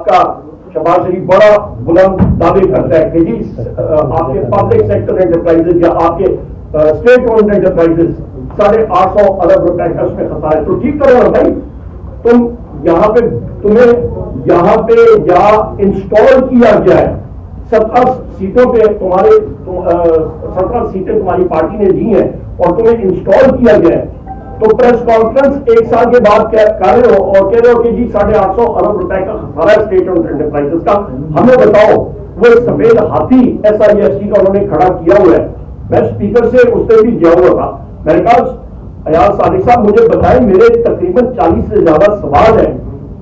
آپ کا شہباز شریف بڑا بلند دعوے کرتا ہے کہ جی آپ کے پبلک سیکٹر انٹرپرائزز یا آپ کے اسٹیٹ اونڈ انٹرپرائزز 850 ارب روپے کا اس میں خسارہ ہے. تو ٹھیک کرو نا بھائی, تم یہاں پہ تمہیں یہاں پہ یا انسٹال کیا گیا ہے 17 سیٹوں پہ تمہارے 17 سیٹیں تمہاری پارٹی نے دی ہیں اور تمہیں انسٹال کیا گیا ہے, تو پریس کانفرنس ایک سال کے بعد کر رہے ہو اور کہہ رہے ہو کہ جی 850 ارب روپے کا خسارہ اسٹیٹ انٹرپرائزز کا. ہمیں بتاؤ وہ سفید ہاتھی SIFC کا انہوں نے کھڑا کیا ہوا ہے. میں اسپیکر سے اس پہ بھی گیا ہوا تھا, میں نے کہا ایاز صادق صاحب مجھے بتائیں, میرے تقریباً 40 سے زیادہ سوال ہیں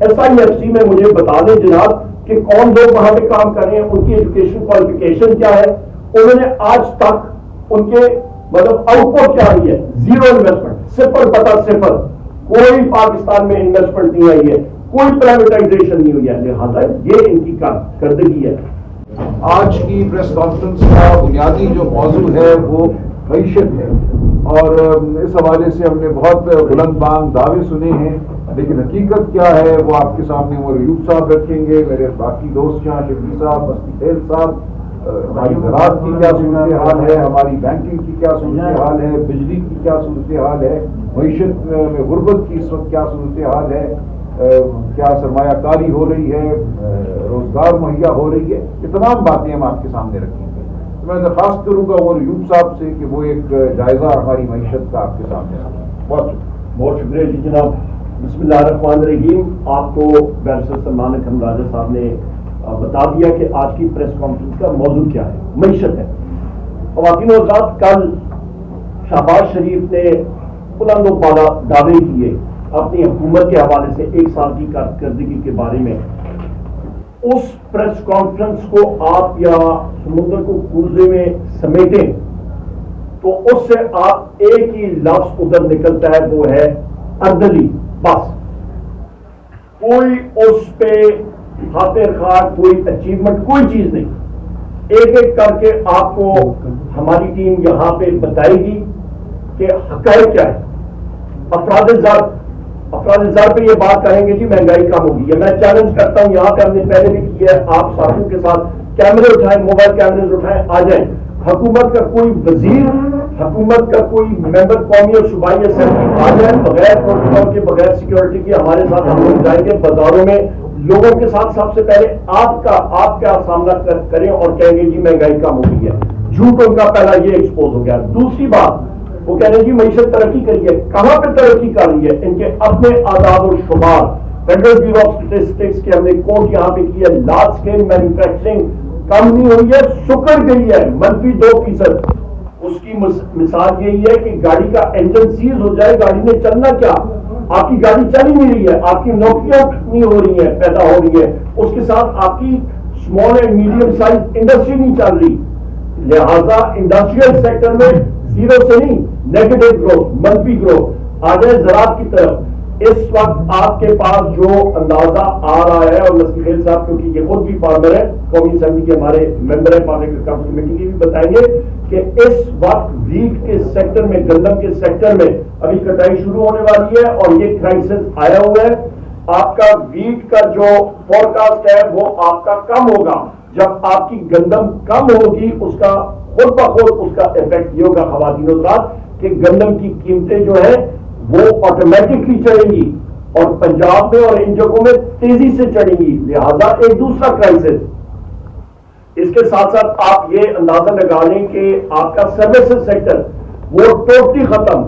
SIFC میں, مجھے بتا دیں جناب کہ کون لوگ وہاں پہ کام کر رہے ہیں, ان کی ایجوکیشن کوالیفیکیشن کیا ہے, انہوں نے آج تک ان کے مطلب آؤٹ پٹ کیا رہی ہے, 0 انویسٹمنٹ, 0 کوئی پاکستان میں انویسٹمنٹ نہیں آئی ہے, کوئی پرائیویٹائزیشن نہیں ہوئی ہے. لہٰذا یہ ان کی کارکردگی ہے. آج کی پریس کانفرنس کا بنیادی جو موضوع ہے وہ معیشت ہے, اور اس حوالے سے ہم نے بہت بلند بانگ دعوے سنے ہیں, لیکن حقیقت کیا ہے وہ آپ کے سامنے عمر ایوب صاحب رکھیں گے, میرے باقی دوست یہاں شبلی صاحب, مستی خیل صاحب, ہماری زراعت کی کیا صورتحال ہے, ہماری بینکنگ کی کیا صورتحال ہے, بجلی کی کیا صورتحال ہے, معیشت میں غربت کی اس وقت کیا صورتحال ہے, کیا سرمایہ کاری ہو رہی ہے, روزگار مہیا ہو رہی ہے, یہ تمام باتیں ہم آپ کے سامنے رکھیں گے. میں درخواست کروں گا عمر ایوب صاحب سے کہ وہ ایک جائزہ ہماری معیشت کا آپ کے سامنے رکھیں. بہت شکریہ جی جناب. بسم اللہ الرحمن الرحیم. آپ کو بیرسٹر سلمان اکرم راجہ صاحب نے بتا دیا کہ آج کی پریس کانفرنس کا موضوع کیا ہے, معیشت ہے. خواتین و حضرات, کل شہباز شریف نے بلند و بالا دعوے کیے اپنی حکومت کے حوالے سے 1 سال کی کارکردگی کے بارے میں. اس پریس کانفرنس کو آپ یا سمندر کو کوزے میں سمیٹیں تو اس سے آپ ایک ہی لفظ ادھر نکلتا ہے, وہ ہے اردلی. بس کوئی اس پہ خاطر خواہ, کوئی اچیومنٹ, کوئی چیز نہیں. ایک ایک کر کے آپ کو ہماری ٹیم یہاں پہ بتائے گی کہ حقائق کیا ہے. افراد زر پہ یہ بات کہیں گے جی مہنگائی کم ہوگی. میں چیلنج کرتا ہوں, یہاں پہ ہم نے پہلے بھی کیا ہے, آپ ساتھیوں کے ساتھ کیمرے اٹھائیں, موبائل کیمرے اٹھائیں, آ جائیں. حکومت کا کوئی وزیر, حکومت کا کوئی ممبر قومی اور صوبائی اسمبلی آ جائیں, بغیر پروٹوکول کے, بغیر سیکورٹی کے ہمارے ساتھ ہم لوگ جائیں گے بازاروں میں, لوگوں کے ساتھ سب سے پہلے آپ کا سامنا کریں اور کہیں گے جی مہنگائی کم ہو گئی ہے. جھوٹ ان کا پہلا یہ ایکسپوز ہو گیا. دوسری بات, وہ کہہ رہے ہیں جی معیشت ترقی کری ہے. کہاں پہ ترقی کر رہی ہے؟ ان کے اپنے اعداد و شمار, فیڈرل بیورو آف اسٹیٹسٹکس کے ہم نے کوٹ یہاں پہ کی ہے. لارج اسکیل مینوفیکچرنگ کم نہیں ہوئی ہے, سکڑ گئی ہے, -2%. اس کی مثال یہی ہے کہ گاڑی کا انجن سیز ہو جائے, گاڑی نے چلنا کیا, آپ کی گاڑی چل ہی نہیں رہی ہے, آپ کی نوکریاں نہیں ہو رہی ہیں, پیدا ہو رہی ہیں, اس کے ساتھ آپ کی small and medium size industry نہیں چل رہی. لہذا انڈسٹریل سیکٹر میں 0 سے نہیں, نیگیٹو گروتھ, منفی گروتھ. آ جائے زراعت کی طرف. اس وقت آپ کے پاس جو اندازہ آ رہا ہے, اور مستی خیل صاحب کیونکہ یہ خود بھی فارمر ہے, قومی اسمبلی کے ہمارے ممبر ہیں, پبلک اکاؤنٹس کمیٹی کی, بھی بتائیں گے کہ اس وقت ویٹ کے سیکٹر میں, گندم کے سیکٹر میں ابھی کٹائی شروع ہونے والی ہے اور یہ کرائسس آیا ہوا ہے. آپ کا ویٹ کا جو فور کاسٹ ہے وہ آپ کا کم ہوگا. جب آپ کی گندم کم ہوگی, اس کا خود بخود اس کا افیکٹ یہ ہوگا خواتین حضرات کہ گندم کی قیمتیں جو ہیں وہ آٹومیٹکلی چڑھیں گی, اور پنجاب میں اور ان جگہوں میں تیزی سے چڑھیں گی. لہذا ایک دوسرا کرائسس. اس کے ساتھ ساتھ آپ یہ اندازہ لگا لیں کہ آپ کا سروسز سیکٹر وہ ٹوٹلی ختم.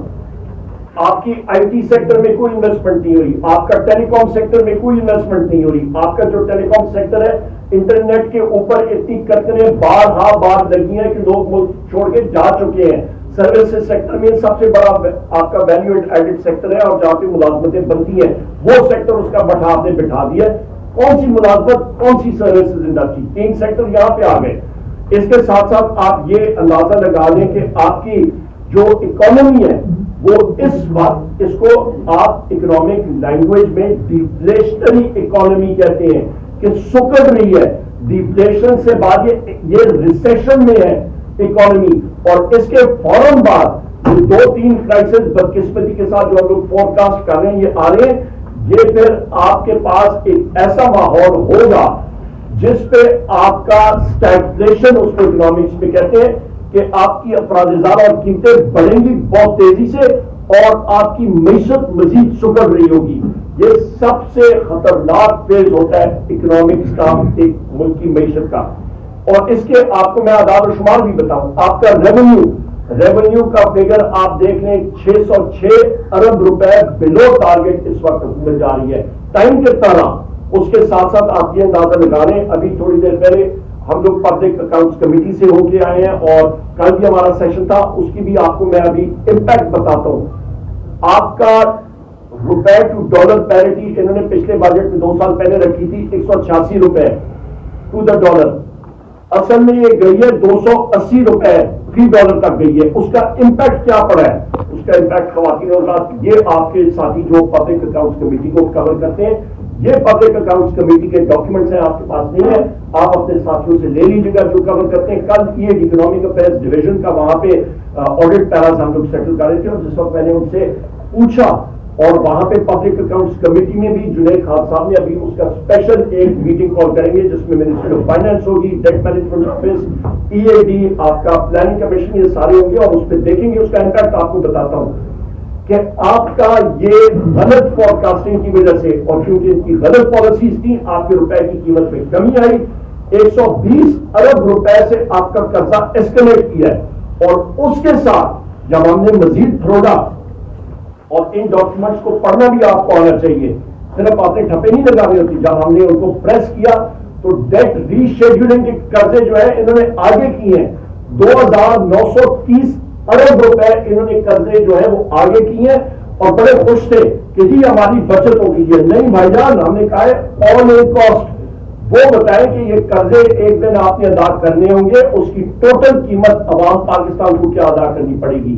آپ کی آئی ٹی سیکٹر میں کوئی انویسٹمنٹ نہیں ہو رہی, آپ کا ٹیلی کام سیکٹر میں کوئی انویسٹمنٹ نہیں ہو رہی. آپ کا جو ٹیلی کام سیکٹر ہے, انٹرنیٹ کے اوپر اتنی کتنے بار لگی ہیں کہ لوگ ملک چھوڑ کے جا چکے ہیں. سروسز سیکٹر میں سب سے بڑا آپ کا ویلیو ایڈڈ سیکٹر ہے, اور جہاں پہ ملازمتیں بنتی ہیں وہ سیکٹر اس کا آپ نے بٹھا دیا. کون سی ملازمت, کون سی سروسز انڈسٹری, 3 سیکٹر یہاں پہ آ گئے. اس کے ساتھ ساتھ آپ یہ اندازہ لگا لیں کہ آپ کی جو اکانومی ہے وہ اس وقت, اس کو آپ اکنامک لینگویج میں ڈیفلیشنری اکانومی کہتے ہیں کہ سکڑ رہی ہے. ڈیفلیشن سے بعد یہ ریسیشن میں ہے اکانومی, اور اس کے فوراً بعد 2-3 کرائسس بدقسمتی کے ساتھ جو ہم لوگ فور کاسٹ کر رہے ہیں یہ آ رہے ہیں. یہ پھر آپ کے پاس ایک ایسا ماحول ہوگا جس پہ آپ کا اسٹیگفلیشن، اس کو اکنامکس میں کہتے ہیں کہ آپ کی افرادزادہ اور قیمتیں بڑھیں گی بہت تیزی سے اور آپ کی معیشت مزید سکڑ رہی ہوگی. یہ سب سے خطرناک فیز ہوتا ہے اکنامکس کا، ایک ملک کی معیشت کا. اور اس کے آپ کو میں اعداد و شمار بھی بتاؤں. آپ کا ریونیو کا فگر آپ دیکھ لیں 606 ارب روپے بلو ٹارگٹ اس وقت حکومت جا رہی ہے ٹائم کے طرح. اس کے ساتھ ساتھ آپ یہ اندازہ لگا لیں، ابھی تھوڑی دیر پہلے ہم لوگ پبلک اکاؤنٹس کمیٹی سے ہو کے آئے ہیں اور کل بھی ہمارا سیشن تھا، اس کی بھی آپ کو میں ابھی امپیکٹ بتاتا ہوں. آپ کا روپے ٹو ڈالر پیرٹی انہوں نے پچھلے بجٹ میں 2 سال پہلے رکھی تھی 186 روپے ٹو دا ڈالر. اصل میں یہ گئی ہے 280 روپے فی ڈالر تک گئی ہے. اس کا امپیکٹ کیا پڑا ہے؟ اس کا امپیکٹ خواتین اور حضرات، یہ آپ کے ساتھی جو پبلک اکاؤنٹس کمیٹی کو کور کرتے ہیں، یہ پبلک اکاؤنٹس کمیٹی کے ڈاکیومنٹس ہیں، آپ کے پاس نہیں ہے، آپ اپنے ساتھیوں سے لے لیجیے گا جو کور کرتے ہیں. کل یہ اکنامک افیئرز ڈویژن کا وہاں پہ آڈٹ پیراز ہم لوگ سیٹل کر رہے تھے، اور جس وقت میں نے ان سے پوچھا، اور وہاں پہ پبلک اکاؤنٹس کمیٹی میں بھی جنید خان صاحب نے ابھی اس کا اسپیشل ایک میٹنگ کال کریں گے جس میں منسٹری آف فائنانس ہوگی، ڈیٹ مینجمنٹ آفس، EAD، آپ کا پلاننگ کمیشن، یہ سارے ہوں گے اور اس پہ دیکھیں گے اس کا امپیکٹ. آپ کو بتاتا ہوں کہ آپ کا یہ غلط فور کاسٹنگ کی وجہ سے اور کیونکہ ان کی غلط پالیسیز تھیں، آپ کے روپے کی قیمت میں کمی آئی. 120 ارب روپے سے آپ کا قرضہ ایسکلیٹ کیا ہے. اور اس کے ساتھ جب ہم نے مزید تھروڑا، اور ان ڈاکیومنٹس کو پڑھنا بھی آپ کو آنا چاہیے، صرف آپ نے ٹھپے نہیں لگانی ہوتی. جب ہم نے ان کو پریس کیا تو ڈیٹ ری شیڈولنگ کے قرضے جو ہے انہوں نے آگے کیے ہیں. 2930 ارب روپے انہوں نے قرضے جو ہے وہ آگے کیے ہیں اور بڑے خوش تھے کہ جی ہماری بچت ہو گئی ہے. نہیں بھائی جان، ہم نے کہا ہے آل ان کاسٹ. وہ بتائیں کہ یہ قرضے ایک دن آپ نے ادا کرنے ہوں گے، اس کی ٹوٹل قیمت عوام پاکستان کو کیا ادا کرنی پڑے گی.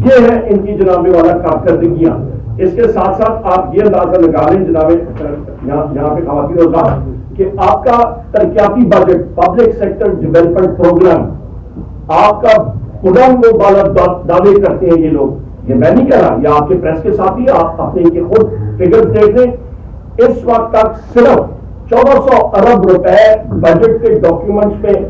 یہ ہے ان کی جناب والا کارکردگیاں. اس کے ساتھ ساتھ آپ یہ اندازہ لگا لیں جناب یہاں پہ خواتین حضرات کہ آپ کا ترقیاتی budget, public sector development programme, آپ کا بلند و بالا دعوے کرتے ہیں یہ لوگ. یہ میں نہیں کہہ رہا، یہ آپ کے پریس کے ساتھ ہی آپ اپنے ان کے خود فگرز دیکھ لیں. اس وقت تک صرف 1400 ارب روپے بجٹ کے ڈاکیومنٹس پہ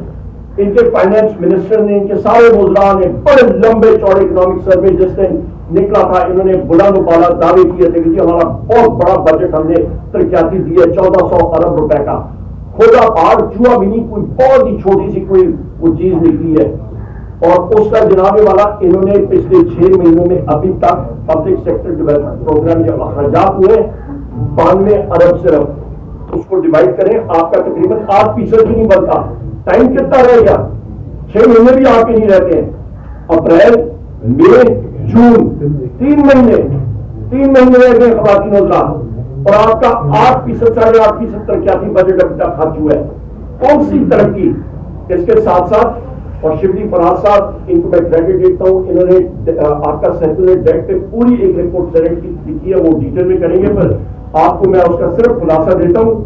ان کے فائنانس منسٹر نے، ان کے سارے وزراء نے بڑے لمبے چوڑے اکنامک سروے جس دن نکلا تھا، انہوں نے بلند و بالا دعوے کیے تھے کہ ہمارا بہت بڑا بجٹ ہم نے ترقیاتی دی ہے 1400 ارب روپے کا. کھولا پہاڑ چوہا بھی نہیں، کوئی بہت ہی چھوٹی سی کوئی وہ چیز نکلی ہے. اور اس کا جناب والا انہوں نے پچھلے 6 مہینوں میں ابھی تک پبلک سیکٹر ڈیولپمنٹ پروگرام جو اخراجات ہوئے 92 ارب صرف، اس کو ڈیوائڈ کریں آپ کا تقریباً 8% بھی نہیں بنتا. ٹائم کتنا رہے گا؟ 6 مہینے بھی آپ کے نہیں رہتے ہیں. اپریل، مئی، جون، 3 مہینے رہ گئے خواتین حضرات، اور آپ کا 8%، 8.5% ترقیاتی بجٹ ابھی تک خرچ ہوا ہے. کون سی ترقی؟ اس کے ساتھ ساتھ، اور شبلی فراز صاحب ان کو میں کریڈٹ دیتا ہوں، انہوں نے آپ کا سرکولر ڈیٹ پہ پوری ایک رپورٹ سیلیکٹ کی ہے، وہ ڈیٹیل میں کریں گے، پر آپ کو میں اس کا صرف خلاصہ دیتا ہوں.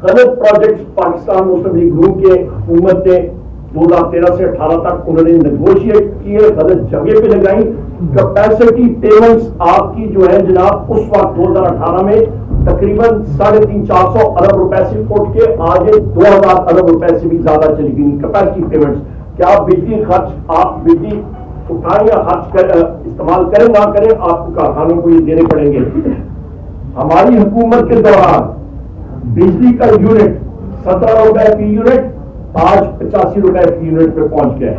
غلط پروجیکٹس پاکستان مسلم لیگ نون کے حکومت نے 2013 سے 18 تک انہوں نے نیگوشیٹ کیے، غلط جگہ پہ لگائی. کیپیسٹی پیمنٹس آپ کی جو ہے جناب اس وقت 2018 میں تقریباً 350-400 ارب روپے سے اٹھ کے آگے 2000 ارب روپے سے بھی زیادہ چلی گئی کیپیسٹی پیمنٹس. کیا بجلی خرچ، آپ بجلی اٹھائیں یا خرچ استعمال کریں نہ کریں، آپ کو کارخانوں کو یہ دینے پڑیں گے. ہماری حکومت کے دوران بجلی کا یونٹ 17 روپے فی یونٹ آج 85 روپے فی یونٹ پہ پہنچ گئے.